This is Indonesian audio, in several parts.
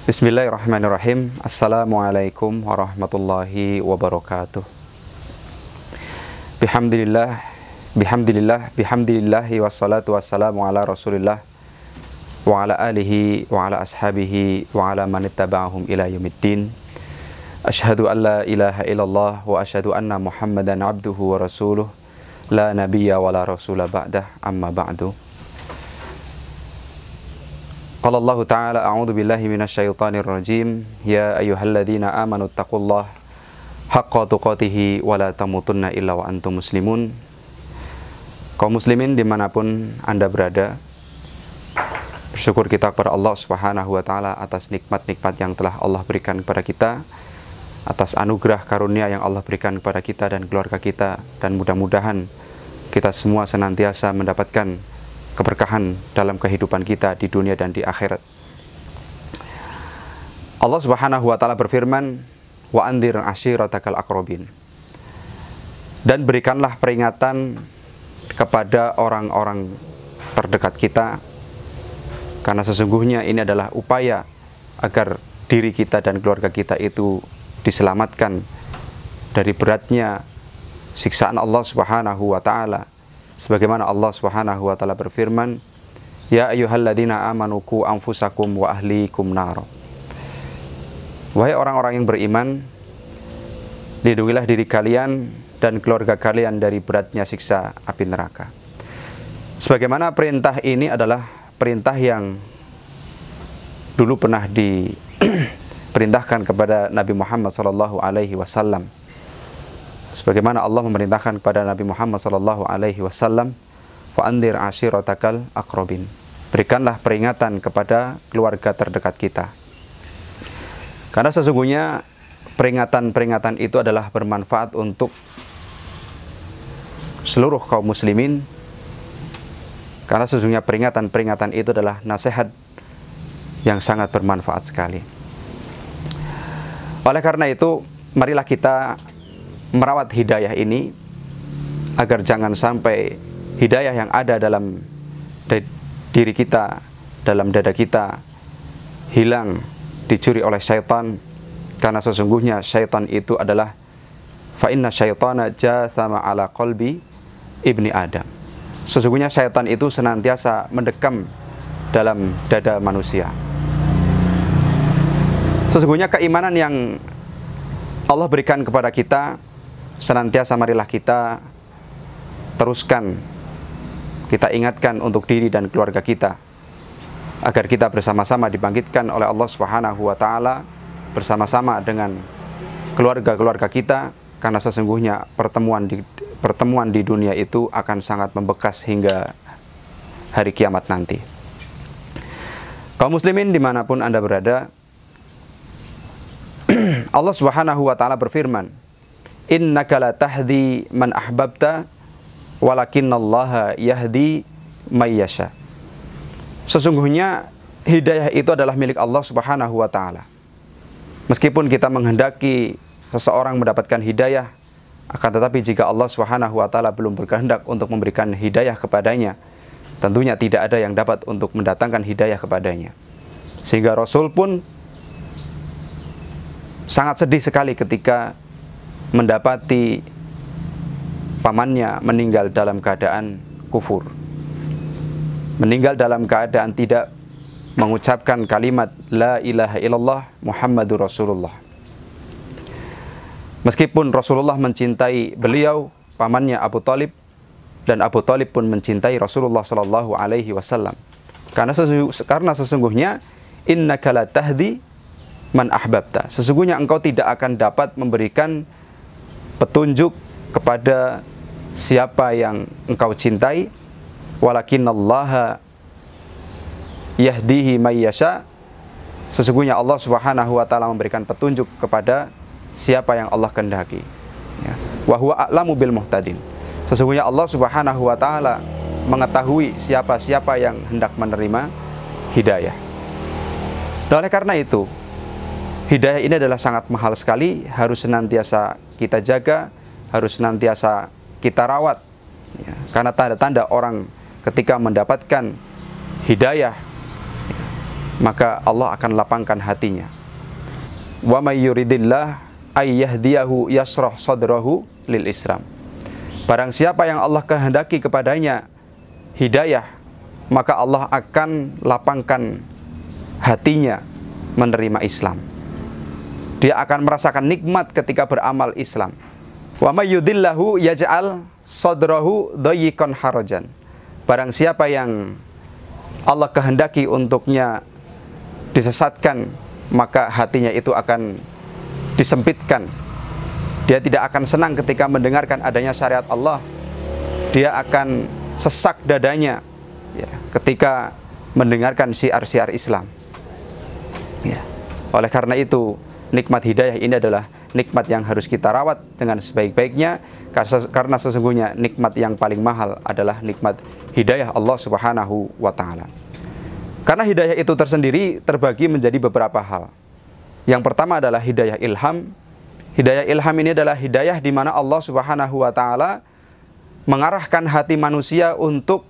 Bismillahirrahmanirrahim. Assalamualaikum warahmatullahi wabarakatuh. Bihamdillahi wassalatu wassalamu ala rasulillah wa ala alihi wa ala ashabihi wa ala manittaba'ahum ila yaumiddin. Asyhadu an la ilaha illallah wa asyhadu anna muhammadan abduhu wa rasuluh la nabiyya wa la rasula ba'dah, amma ba'du. Qala Allah Ta'ala a'udzu billahi minasyaitonir rajim. Ya ayyuhalladzina amanu taqullaha haqqa tuqatih wa la tamutunna illa wa antum muslimun. Kaum muslimin dimanapun Anda berada, bersyukur kita kepada Allah Subhanahu wa Ta'ala atas nikmat-nikmat yang telah Allah berikan kepada kita, atas anugerah karunia yang Allah berikan kepada kita dan keluarga kita, dan mudah-mudahan kita semua senantiasa mendapatkan keberkahan dalam kehidupan kita di dunia dan di akhirat. Allah Subhanahu wa Ta'ala berfirman, wa andir ashiratakal aqrabin, dan berikanlah peringatan kepada orang-orang terdekat kita, karena sesungguhnya ini adalah upaya agar diri kita dan keluarga kita itu diselamatkan dari beratnya siksaan Allah Subhanahu wa Ta'ala. Sebagaimana Allah Subhanahu wa Ta'ala berfirman, ya ayyuhalladzina amanu qu anfusakum wa ahlikum nar. Wahai orang-orang yang beriman, lindungilah diri kalian dan keluarga kalian dari beratnya siksa api neraka. Sebagaimana perintah ini adalah perintah yang dulu pernah diperintahkan kepada Nabi Muhammad SAW. Sebagaimana Allah memerintahkan kepada Nabi Muhammad SAW, wa andir ashiratakal aqrabin, berikanlah peringatan kepada keluarga terdekat kita. Karena sesungguhnya peringatan-peringatan itu adalah bermanfaat untuk seluruh kaum muslimin. Karena sesungguhnya peringatan-peringatan itu adalah nasihat yang sangat bermanfaat sekali. Oleh karena itu, marilah kita merawat hidayah ini agar jangan sampai hidayah yang ada dalam diri kita, dalam dada kita, hilang, dicuri oleh syaitan. Karena sesungguhnya syaitan itu adalah fa inna syaitana jasama ala qalbi ibni Adam. Sesungguhnya syaitan itu senantiasa mendekam dalam dada manusia. Sesungguhnya keimanan yang Allah berikan kepada kita, senantiasa marilah kita teruskan, kita ingatkan untuk diri dan keluarga kita, agar kita bersama-sama dibangkitkan oleh Allah Subhanahu wa Ta'ala bersama-sama dengan keluarga-keluarga kita. Karena sesungguhnya pertemuan di dunia itu akan sangat membekas hingga hari kiamat nanti. Kaum muslimin dimanapun Anda berada, Allah Subhanahu wa Ta'ala berfirman, innaka la tahdi man ahbabta walakinallaha yahdi may yasha. Sesungguhnya hidayah itu adalah milik Allah Subhanahu wa Ta'ala. Meskipun kita menghendaki seseorang mendapatkan hidayah, akan tetapi jika Allah Subhanahu wa Ta'ala belum berkehendak untuk memberikan hidayah kepadanya, tentunya tidak ada yang dapat untuk mendatangkan hidayah kepadanya. Sehingga Rasul pun sangat sedih sekali ketika mendapati pamannya meninggal dalam keadaan kufur, meninggal dalam keadaan tidak mengucapkan kalimat la ilaha illallah Muhammadur Rasulullah. Meskipun Rasulullah mencintai beliau, pamannya Abu Thalib, dan Abu Thalib pun mencintai Rasulullah Sallallahu Alaihi Wasallam. Karena sesungguhnya innaka la tahdi man ahbabta, sesungguhnya engkau tidak akan dapat memberikan petunjuk kepada siapa yang engkau cintai, walakinallaha yahdihi may yasha, sesungguhnya Allah Subhanahu wa Ta'ala memberikan petunjuk kepada siapa yang Allah kehendaki. Wa huwa a'lamu bil muhtadin, sesungguhnya Allah Subhanahu wa Ta'ala mengetahui siapa-siapa yang hendak menerima hidayah. Dan oleh karena itu, hidayah ini adalah sangat mahal sekali, harus senantiasa kita jaga, harus senantiasa kita rawat. Karena tanda-tanda orang ketika mendapatkan hidayah maka Allah akan lapangkan hatinya. Wa may yuridillah ay yahdiyahu yashrah sadrahu lil Islam. Barang siapa yang Allah kehendaki kepadanya hidayah, maka Allah akan lapangkan hatinya menerima Islam. Dia akan merasakan nikmat ketika beramal Islam. Wa may yudillahu yaj'al sadrahu dayiqan harajan. Barang siapa yang Allah kehendaki untuknya disesatkan, maka hatinya itu akan disempitkan. Dia tidak akan senang ketika mendengarkan adanya syariat Allah. Dia akan sesak dadanya ya, ketika mendengarkan syiar-syiar Islam ya. Oleh karena itu, nikmat hidayah ini adalah nikmat yang harus kita rawat dengan sebaik-baiknya, karena sesungguhnya nikmat yang paling mahal adalah nikmat hidayah Allah Subhanahu wa ta'ala. Karena hidayah itu tersendiri terbagi menjadi beberapa hal. Yang pertama adalah hidayah ilham. Hidayah ilham ini adalah hidayah di mana Allah Subhanahu wa ta'ala mengarahkan hati manusia untuk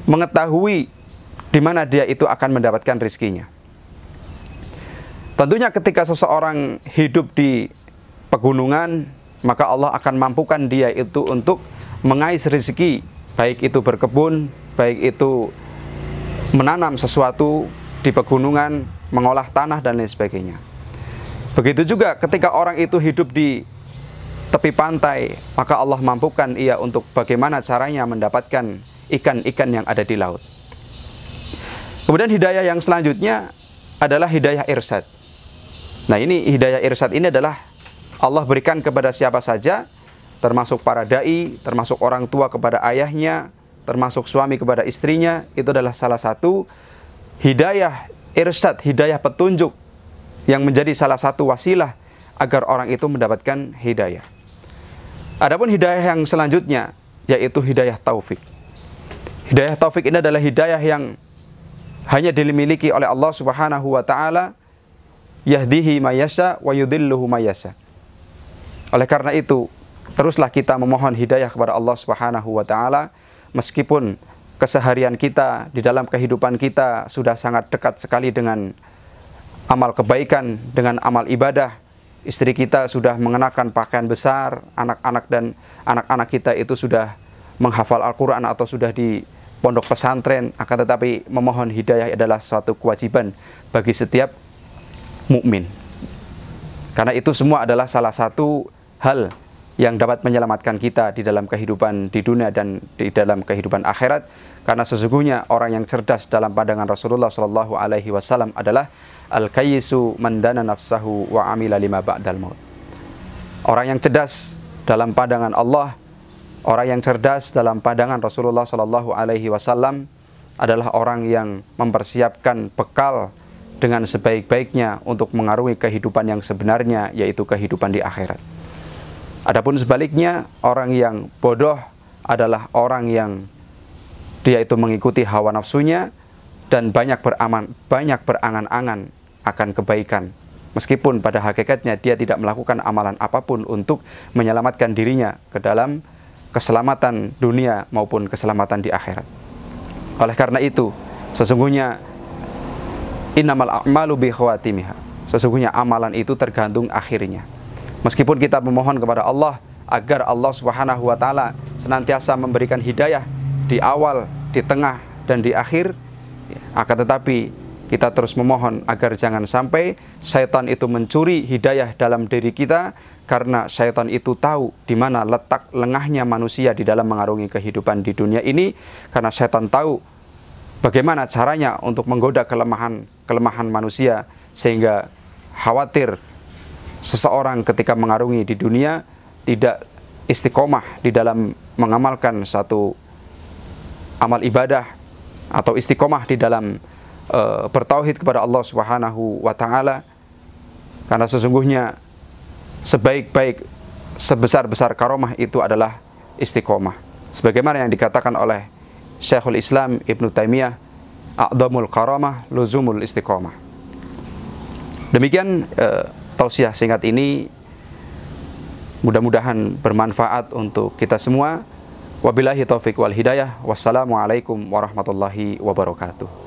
mengetahui di mana dia itu akan mendapatkan rizkinya. Tentunya ketika seseorang hidup di pegunungan, maka Allah akan mampukan dia itu untuk mengais rezeki, baik itu berkebun, baik itu menanam sesuatu di pegunungan, mengolah tanah dan lain sebagainya. Begitu juga ketika orang itu hidup di tepi pantai, maka Allah mampukan ia untuk bagaimana caranya mendapatkan ikan-ikan yang ada di laut. Kemudian hidayah yang selanjutnya adalah hidayah irsyad. Nah, ini hidayah irsyad ini adalah Allah berikan kepada siapa saja, termasuk para dai, termasuk orang tua kepada ayahnya, termasuk suami kepada istrinya. Itu adalah salah satu hidayah irsyad, hidayah petunjuk yang menjadi salah satu wasilah agar orang itu mendapatkan hidayah. Adapun hidayah yang selanjutnya yaitu hidayah taufik. Hidayah taufik ini adalah hidayah yang hanya dimiliki oleh Allah Subhanahu wa ta'ala. Yahdihi mayasya wa yudilluhu mayasya. Oleh karena itu, teruslah kita memohon hidayah kepada Allah Subhanahu wa ta'ala, meskipun keseharian kita di dalam kehidupan kita sudah sangat dekat sekali dengan amal kebaikan, dengan amal ibadah. Istri kita sudah mengenakan pakaian besar, anak-anak dan anak-anak kita itu sudah menghafal Al-Quran atau sudah di pondok pesantren, akan tetapi memohon hidayah adalah suatu kewajiban bagi setiap mukmin. Karena itu semua adalah salah satu hal yang dapat menyelamatkan kita di dalam kehidupan di dunia dan di dalam kehidupan akhirat. Karena sesungguhnya orang yang cerdas dalam pandangan Rasulullah Shallallahu Alaihi Wasallam adalah al-kayyisu man dana nafsahu wa amila lima ba'dal maut. Orang yang cerdas dalam pandangan Allah, orang yang cerdas dalam pandangan Rasulullah Shallallahu Alaihi Wasallam adalah orang yang mempersiapkan bekal dengan sebaik-baiknya untuk mengarungi kehidupan yang sebenarnya, yaitu kehidupan di akhirat. Adapun sebaliknya, orang yang bodoh adalah orang yang dia itu mengikuti hawa nafsunya dan banyak berangan-angan akan kebaikan, meskipun pada hakikatnya dia tidak melakukan amalan apapun untuk menyelamatkan dirinya ke dalam keselamatan dunia maupun keselamatan di akhirat. Oleh karena itu, sesungguhnya innamal a'malu bi khawatimiha. Sesungguhnya amalan itu tergantung akhirnya. Meskipun kita memohon kepada Allah agar Allah Subhanahu wa ta'ala senantiasa memberikan hidayah di awal, di tengah, dan di akhir, akan tetapi kita terus memohon agar jangan sampai syaitan itu mencuri hidayah dalam diri kita, karena syaitan itu tahu di mana letak lengahnya manusia di dalam mengarungi kehidupan di dunia ini, karena syaitan tahu bagaimana caranya untuk menggoda kelemahan manusia, sehingga khawatir seseorang ketika mengarungi di dunia tidak istiqomah di dalam mengamalkan satu amal ibadah atau istiqomah di dalam bertauhid kepada Allah Subhanahu wa ta'ala. Karena sesungguhnya sebaik-baik, sebesar-besar karomah itu adalah istiqomah. Sebagaimana yang dikatakan oleh Syekhul Islam Ibnu Taimiyah, a'dhamul karamah luzumul istiqomah. Demikian tausiah singkat ini, mudah-mudahan bermanfaat untuk kita semua. Wabillahi taufiq wal hidayah. Wassalamualaikum warahmatullahi wabarakatuh.